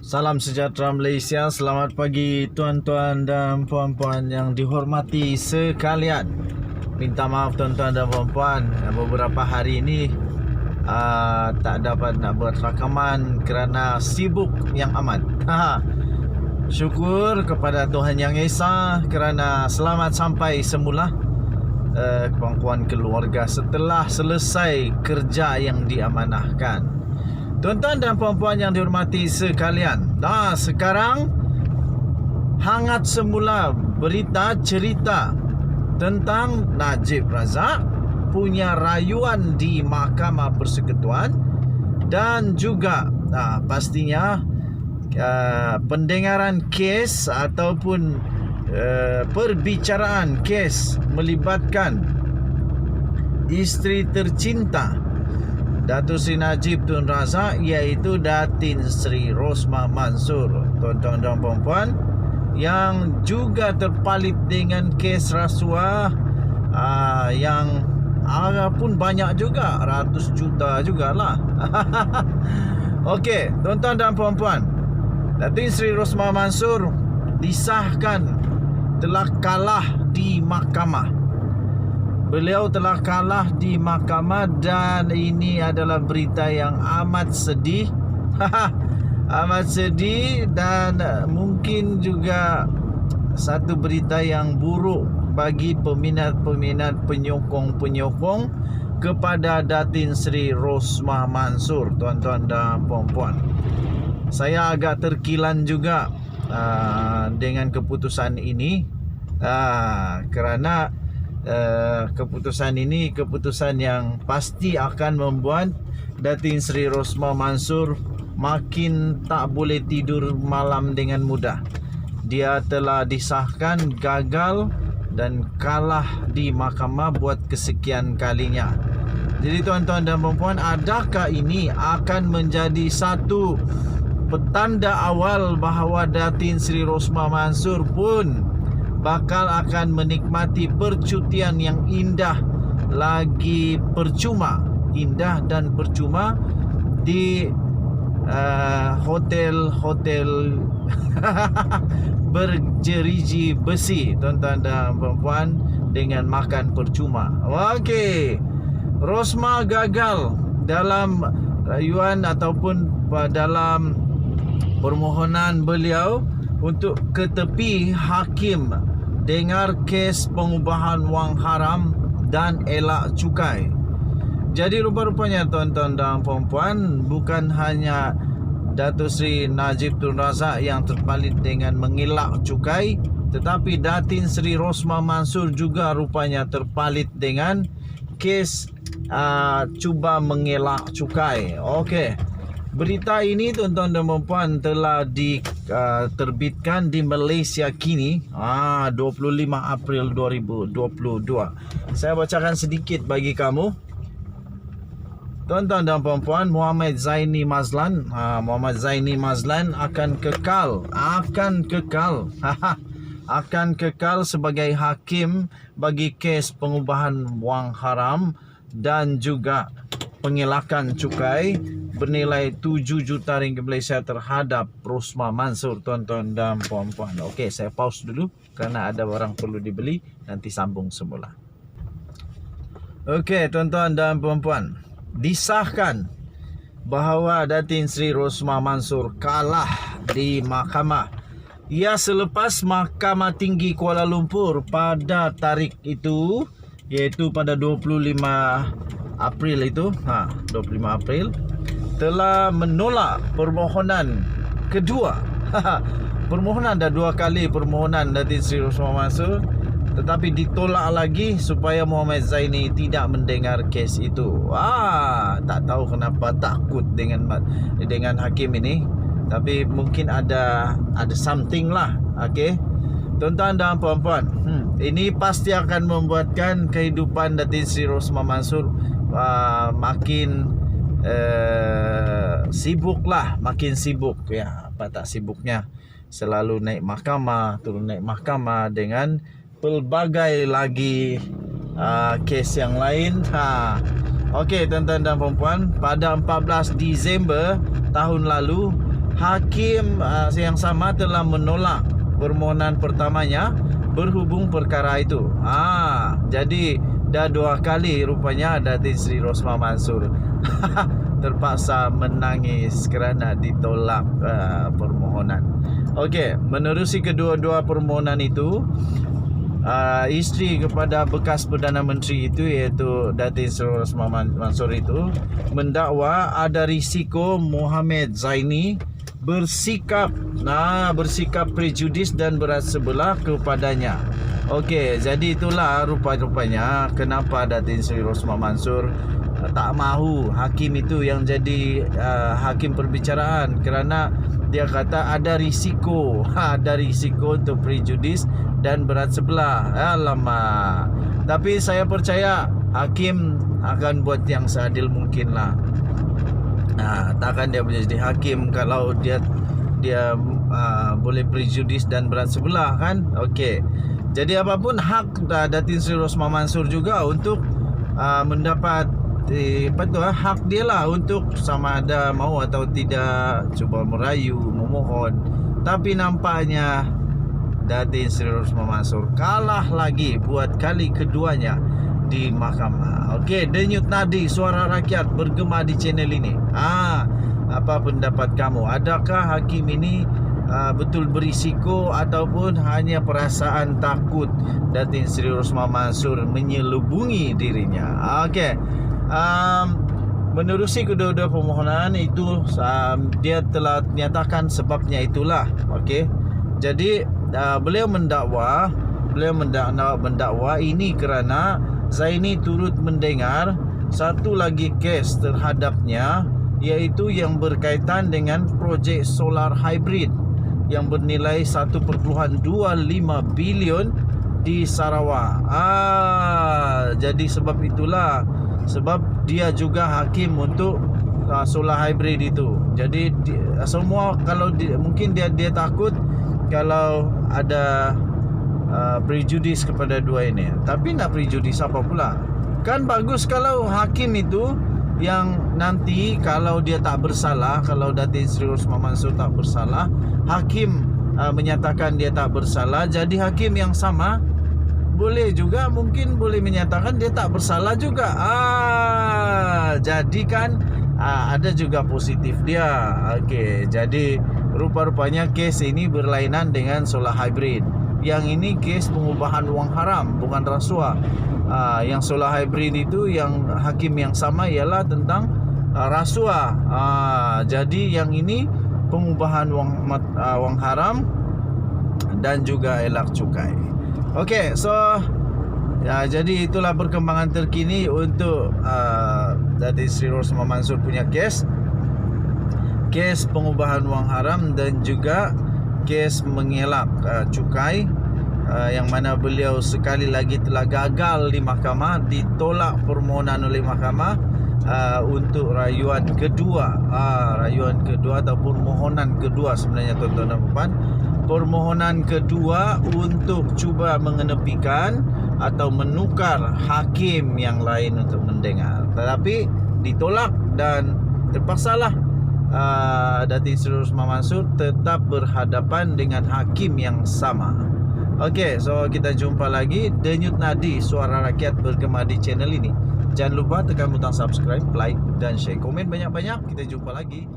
Salam sejahtera Malaysia. Selamat pagi tuan-tuan dan puan-puan yang dihormati sekalian. Minta maaf tuan-tuan dan puan-puan, beberapa hari ini tak dapat nak buat rakaman kerana sibuk yang amat. Syukur kepada Tuhan Yang Esa kerana selamat sampai semula pangkuan keluarga setelah selesai kerja yang diamanahkan. Tuan-tuan dan puan-puan yang dihormati sekalian, sekarang hangat semula berita cerita tentang Najib Razak punya rayuan di Mahkamah Persekutuan dan juga pastinya pendengaran kes ataupun perbicaraan kes melibatkan isteri tercinta Datuk Seri Najib Tun Razak, iaitu Datin Sri Rosmah Mansor. Tuan-tuan dan puan-puan yang juga terpalit dengan kes rasuah yang pun banyak juga, ratus juta jugalah. Okey, tuan-tuan dan puan-puan, Datin Sri Rosmah Mansor disahkan telah kalah di mahkamah. Beliau telah kalah di mahkamah dan ini adalah berita yang amat sedih. Amat sedih dan mungkin juga satu berita yang buruk bagi peminat-peminat penyokong-penyokong kepada Datin Sri Rosmah Mansor, tuan-tuan dan puan-puan. Saya agak terkilan juga dengan keputusan ini kerana keputusan ini keputusan yang pasti akan membuat Datin Sri Rosmah Mansor makin tak boleh tidur malam dengan mudah. Dia telah disahkan gagal dan kalah di mahkamah buat kesekian kalinya. Jadi tuan-tuan dan puan-puan, adakah ini akan menjadi satu petanda awal bahawa Datin Sri Rosmah Mansor pun bakal akan menikmati percutian yang indah lagi percuma, indah dan percuma di hotel-hotel berjeriji besi, tuan-tuan dan puan-puan, dengan makan percuma. Okey, Rosmah gagal dalam rayuan ataupun dalam permohonan beliau untuk ketepi hakim dengar kes pengubahan wang haram dan elak cukai. Jadi rupa-rupanya tuan-tuan dan puan-puan, bukan hanya Datuk Seri Najib Tun Razak yang terpalit dengan mengelak cukai, tetapi Datin Sri Rosmah Mansor juga rupanya terpalit dengan kes cuba mengelak cukai. Okey. Berita ini tuan-tuan dan puan telah diterbitkan di Malaysia kini 25 April 2022. Saya bacakan sedikit bagi kamu. Tuan-tuan dan puan-puan, Muhammad Zaini Mazlan akan kekal sebagai hakim bagi kes pengubahan wang haram dan juga pengelakan cukai bernilai 7 juta ringgit Malaysia terhadap Rosmah Mansor, tuan-tuan dan puan-puan. Okey, saya pause dulu kerana ada barang perlu dibeli, nanti sambung semula. Okey, tuan-tuan dan puan-puan, disahkan bahawa Datin Sri Rosmah Mansor kalah di mahkamah. Ia selepas Mahkamah Tinggi Kuala Lumpur pada tarikh itu, iaitu pada 25 April itu, 25 April, telah menolak permohonan kedua. Permohonan dah dua kali, permohonan Datin Sri Rosmah Mansor, tetapi ditolak lagi supaya Muhammad Zaini tidak mendengar kes itu. Tak tahu kenapa takut dengan hakim ini, tapi mungkin ada something lah. Okey, tuan-tuan dan puan-puan, ini pasti akan membuatkan kehidupan Datin Sri Rosmah Mansor makin sibuk lah, makin sibuk ya. Apa tak sibuknya, selalu naik mahkamah, turun naik mahkamah dengan pelbagai lagi kes yang lain. Okey tuan-tuan dan puan-puan, pada 14 Disember tahun lalu hakim yang sama telah menolak permohonan pertamanya berhubung perkara itu. Jadi dah 2 kali rupanya Datin Sri Rosmah Mansur terpaksa menangis kerana ditolak permohonan. Okey, menerusi kedua-dua permohonan itu, isteri kepada bekas Perdana Menteri itu, iaitu Datin Sri Rosmah Mansur itu, mendakwa ada risiko Mohamed Zaini bersikap prejudis dan berat sebelah kepadanya. Okey, jadi itulah rupanya kenapa Datin Sri Rosmah Mansur tak mahu hakim itu yang jadi hakim perbicaraan, kerana dia kata ada risiko untuk prejudis dan berat sebelah. Alamak. Tapi saya percaya hakim akan buat yang seadil mungkin lah. Takkan dia menjadi hakim kalau dia boleh prejudis dan berat sebelah, kan? Okey. Jadi apapun hak Datin Sri Rosmah Mansur juga untuk mendapat hak dia lah untuk sama ada mau atau tidak, cuba merayu, memohon. Tapi nampaknya Datin Sri Rosmah Mansur kalah lagi buat kali keduanya di mahkamah. Okey, denyut nadi suara rakyat bergema di channel ini. Apa pendapat kamu? Adakah hakim ini betul berisiko ataupun hanya perasaan takut Datin Sri Rosmah Mansur menyelubungi dirinya? Okey. Menerusi kedua-dua permohonan itu, dia telah nyatakan sebabnya itulah. Okey. Jadi beliau mendakwa ini kerana Zaini turut mendengar satu lagi kes terhadapnya, iaitu yang berkaitan dengan projek solar hybrid yang bernilai 1.25 bilion di Sarawak. Jadi sebab itulah, sebab dia juga hakim untuk solar hybrid itu. Jadi semua, kalau mungkin dia takut kalau ada prejudis kepada dua ini. Tapi nak prejudis apa pula? Kan bagus kalau hakim itu yang nanti kalau dia tak bersalah, kalau Datin Sri Rosmah Mansur tak bersalah, hakim menyatakan dia tak bersalah, jadi hakim yang sama boleh juga mungkin boleh menyatakan dia tak bersalah juga. Jadi kan ada juga positif dia. Okey, jadi rupa-rupanya kes ini berlainan dengan solar hybrid. Yang ini kes pengubahan wang haram, bukan rasuah. Yang solar hybrid itu yang hakim yang sama ialah tentang rasuah. Jadi yang ini pengubahan wang haram dan juga elak cukai. Okey, so jadi itulah perkembangan terkini untuk Datin Sri Rosmah Mansur punya kes pengubahan wang haram dan juga kes mengelak cukai, yang mana beliau sekali lagi telah gagal di mahkamah, ditolak permohonan oleh mahkamah untuk rayuan kedua ataupun permohonan kedua sebenarnya, tuan-tuan dan puan, permohonan kedua untuk cuba mengenepikan atau menukar hakim yang lain untuk mendengar, tetapi ditolak dan terpaksalah Datin Sri Rosmah Mansur tetap berhadapan dengan hakim yang sama. Okey, so kita jumpa lagi denyut nadi suara rakyat bergema di channel ini. Jangan lupa tekan butang subscribe, like dan share, komen banyak-banyak. Kita jumpa lagi.